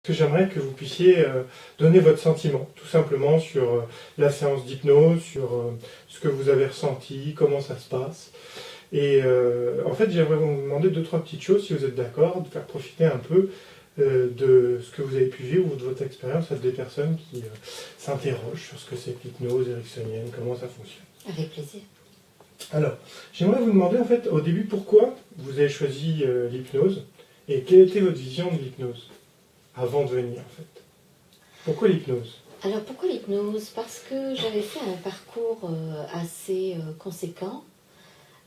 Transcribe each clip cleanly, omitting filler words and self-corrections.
Que j'aimerais que vous puissiez donner votre sentiment, tout simplement, sur la séance d'hypnose, sur ce que vous avez ressenti, comment ça se passe. Et en fait, j'aimerais vous demander 2-3 petites choses, si vous êtes d'accord, de faire profiter un peu de ce que vous avez pu vivre ou de votre expérience à des personnes qui s'interrogent sur ce que c'est que l'hypnose ericksonienne, comment ça fonctionne. Avec plaisir. Alors, j'aimerais vous demander, en fait, au début, pourquoi vous avez choisi l'hypnose et quelle était votre vision de l'hypnose avant de venir, en fait. Pourquoi l'hypnose? Alors pourquoi l'hypnose? Parce que j'avais fait un parcours assez conséquent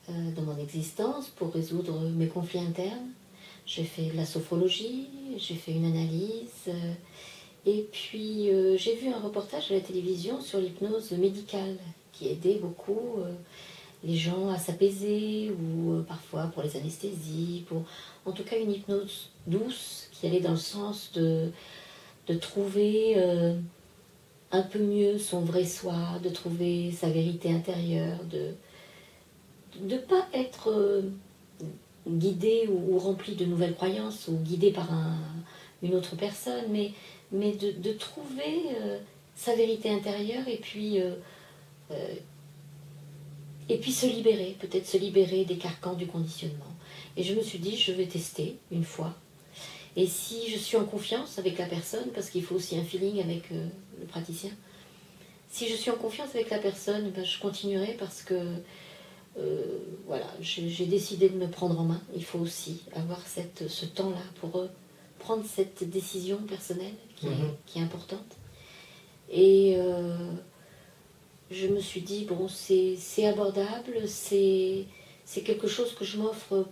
dans mon existence pour résoudre mes conflits internes. J'ai fait de la sophrologie, j'ai fait une analyse, et puis j'ai vu un reportage à la télévision sur l'hypnose médicale qui aidait beaucoup les gens à s'apaiser, ou parfois pour les anesthésies, pour en tout cas une hypnose douce qui allait dans le sens de trouver un peu mieux son vrai soi, de trouver sa vérité intérieure, de ne pas être guidé ou rempli de nouvelles croyances ou guidé par une autre personne, mais de trouver sa vérité intérieure et puis se libérer, peut-être se libérer des carcans du conditionnement. Et je me suis dit, je vais tester une fois. Et si je suis en confiance avec la personne, parce qu'il faut aussi un feeling avec le praticien, si je suis en confiance avec la personne, ben, je continuerai parce que voilà, j'ai décidé de me prendre en main. Il faut aussi avoir ce temps-là pour prendre cette décision personnelle qui est importante. Et je me suis dit, bon, c'est abordable, c'est quelque chose que je m'offre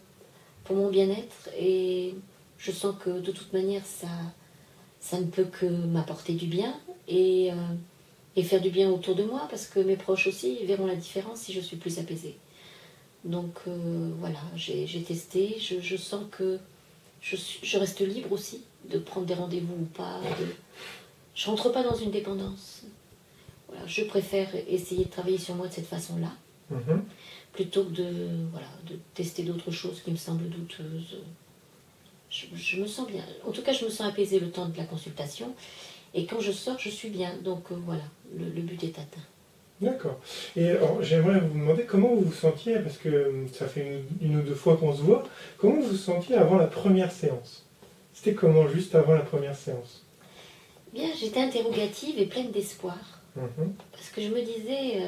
pour mon bien-être, et je sens que de toute manière, ça ne peut que m'apporter du bien et faire du bien autour de moi, parce que mes proches aussi verront la différence si je suis plus apaisée. Donc voilà, j'ai testé, je sens que je reste libre aussi de prendre des rendez-vous ou pas. Je rentre pas dans une dépendance. Voilà, je préfère essayer de travailler sur moi de cette façon-là, plutôt que de tester d'autres choses qui me semblent douteuses. Je me sens bien. En tout cas, je me sens apaisée le temps de la consultation. Et quand je sors, je suis bien. Donc voilà, le but est atteint. D'accord. Et j'aimerais vous demander comment vous vous sentiez, parce que ça fait une ou deux fois qu'on se voit, comment vous vous sentiez avant la première séance? C'était comment juste avant la première séance? Bien, j'étais interrogative et pleine d'espoir. Parce que je me disais,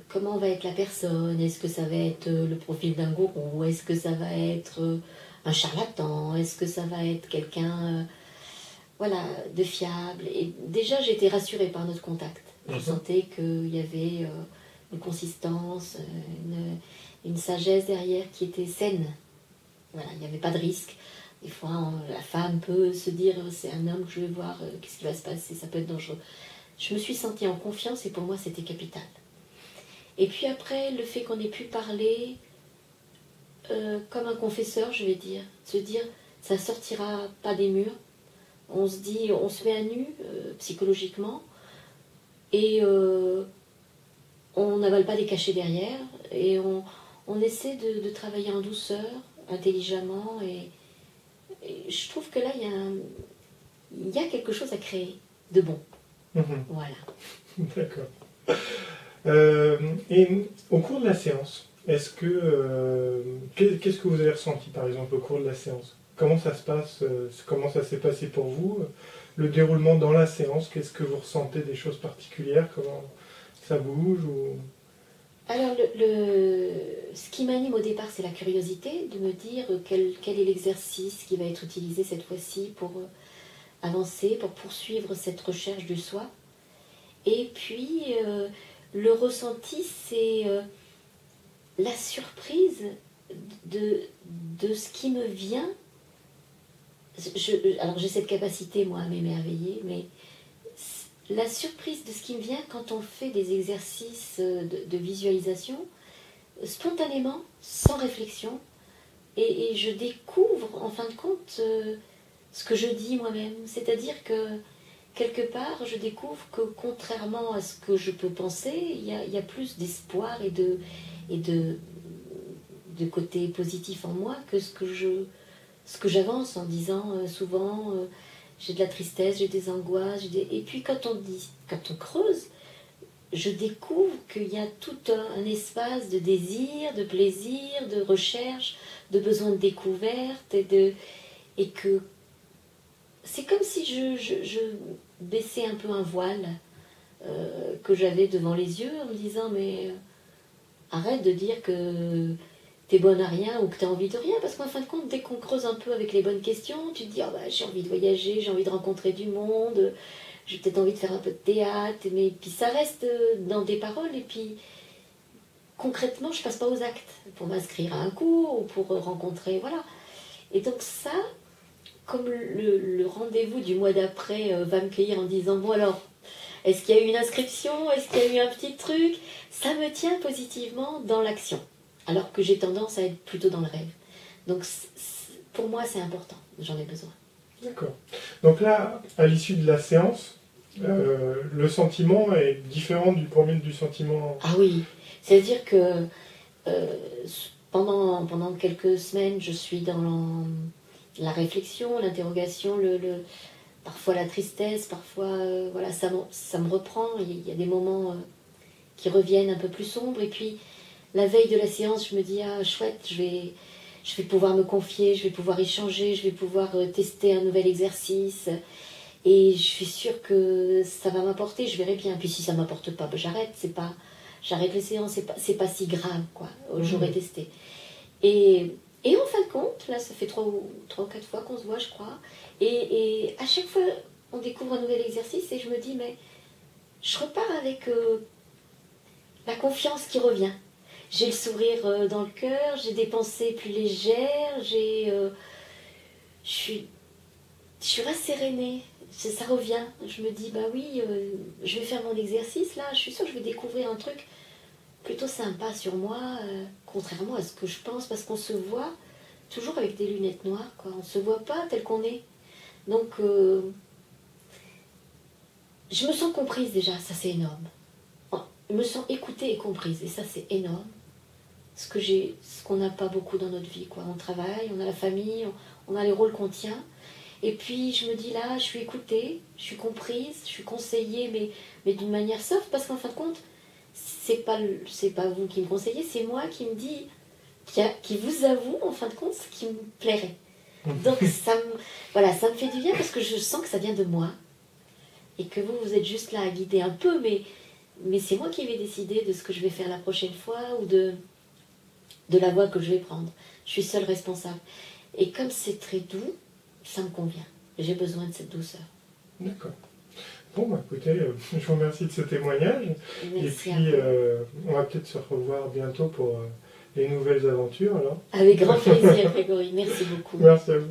comment va être la personne? Est-ce que ça va être le profil d'un gourou? Est-ce que ça va être un charlatan? Est-ce que ça va être quelqu'un voilà, de fiable? Et déjà, j'étais rassurée par notre contact. Je sentais qu'il y avait une consistance, une sagesse derrière qui était saine. Voilà, il n'y avait pas de risque. Des fois, la femme peut se dire, c'est un homme que je vais voir, qu'est-ce qui va se passer, ça peut être dangereux. Je me suis sentie en confiance et pour moi, c'était capital. Et puis après, le fait qu'on ait pu parler comme un confesseur, je vais dire, se dire, ça sortira pas des murs. On se dit, on se met à nu psychologiquement et on n'avale pas des cachets derrière et on essaie de travailler en douceur, intelligemment, et je trouve que là, il y a quelque chose à créer de bon. Voilà. D'accord. Et au cours de la séance, qu'est-ce que vous avez ressenti, par exemple, au cours de la séance? Comment ça se passe? Comment ça s'est passé pour vous? Le déroulement dans la séance, qu'est-ce que vous ressentez, des choses particulières? Comment ça bouge Alors, ce qui m'anime au départ, c'est la curiosité de me dire quel est l'exercice qui va être utilisé cette fois-ci pour avancer, pour poursuivre cette recherche du soi. Et puis, le ressenti, c'est la surprise de ce qui me vient. Alors, j'ai cette capacité, moi, à m'émerveiller, mais la surprise de ce qui me vient quand on fait des exercices de visualisation, spontanément, sans réflexion, et je découvre, en fin de compte, ce que je dis moi-même. C'est-à-dire que, quelque part, je découvre que, contrairement à ce que je peux penser, il y a plus d'espoir et de côté positif en moi que ce ce que j'avance en disant souvent j'ai de la tristesse, j'ai des angoisses, et puis quand on creuse, je découvre qu'il y a tout un espace de désir, de plaisir, de recherche, de besoin de découverte, et que c'est comme si je baissais un peu un voile que j'avais devant les yeux en me disant mais arrête de dire que t'es bonne à rien ou que t'as envie de rien, parce qu'en fin de compte, dès qu'on creuse un peu avec les bonnes questions, tu te dis oh bah, j'ai envie de voyager, j'ai envie de rencontrer du monde, j'ai peut-être envie de faire un peu de théâtre, mais puis ça reste dans des paroles, et puis concrètement je passe pas aux actes pour m'inscrire à un cours ou pour rencontrer, voilà. Et donc ça, comme le rendez-vous du mois d'après va me cueillir en disant bon alors, est-ce qu'il y a eu une inscription, est-ce qu'il y a eu un petit truc, ça me tient positivement dans l'action, alors que j'ai tendance à être plutôt dans le rêve. Donc pour moi c'est important, j'en ai besoin. D'accord. Donc là, à l'issue de la séance, le sentiment est différent du sentiment... Ah oui, c'est-à-dire que pendant quelques semaines, je suis dans la réflexion, l'interrogation, parfois la tristesse, parfois voilà, ça me reprend, il y a des moments qui reviennent un peu plus sombres, et puis la veille de la séance, je me dis ah chouette, je vais pouvoir me confier, je vais pouvoir échanger, je vais pouvoir tester un nouvel exercice, et je suis sûre que ça va m'apporter, je verrai bien. Puis si ça ne m'apporte pas, ben j'arrête les séances, c'est pas si grave, quoi. J'aurais testé. Et en fin de compte, là ça fait 3 ou 4 fois qu'on se voit, je crois, et à chaque fois on découvre un nouvel exercice, et je me dis mais je repars avec la confiance qui revient. J'ai le sourire dans le cœur, j'ai des pensées plus légères, je suis rassérénée, ça revient. Je me dis, bah oui, je vais faire mon exercice là, je suis sûre que je vais découvrir un truc plutôt sympa sur moi, contrairement à ce que je pense, parce qu'on se voit toujours avec des lunettes noires, quoi. On ne se voit pas tel qu'on est. Donc, je me sens comprise déjà, ça c'est énorme. Je me sens écoutée et comprise, et ça c'est énorme. Ce qu'on n'a pas beaucoup dans notre vie, quoi. On travaille, on a la famille, on a les rôles qu'on tient. Et puis je me dis là, je suis écoutée, je suis comprise, je suis conseillée, mais d'une manière soft, parce qu'en fin de compte, c'est pas vous qui me conseillez, c'est moi qui me dis, qui vous avoue en fin de compte ce qui me plairait. Donc ça me fait du bien, parce que je sens que ça vient de moi, et que vous êtes juste là à guider un peu, mais c'est moi qui vais décider de ce que je vais faire la prochaine fois, ou de la voie que je vais prendre. Je suis seule responsable. Et comme c'est très doux, ça me convient. J'ai besoin de cette douceur. D'accord. Bon, bah, écoutez, je vous remercie de ce témoignage. Merci. Et puis, on va peut-être se revoir bientôt pour les nouvelles aventures, alors. Avec grand plaisir, Grégory. Merci beaucoup. Merci à vous.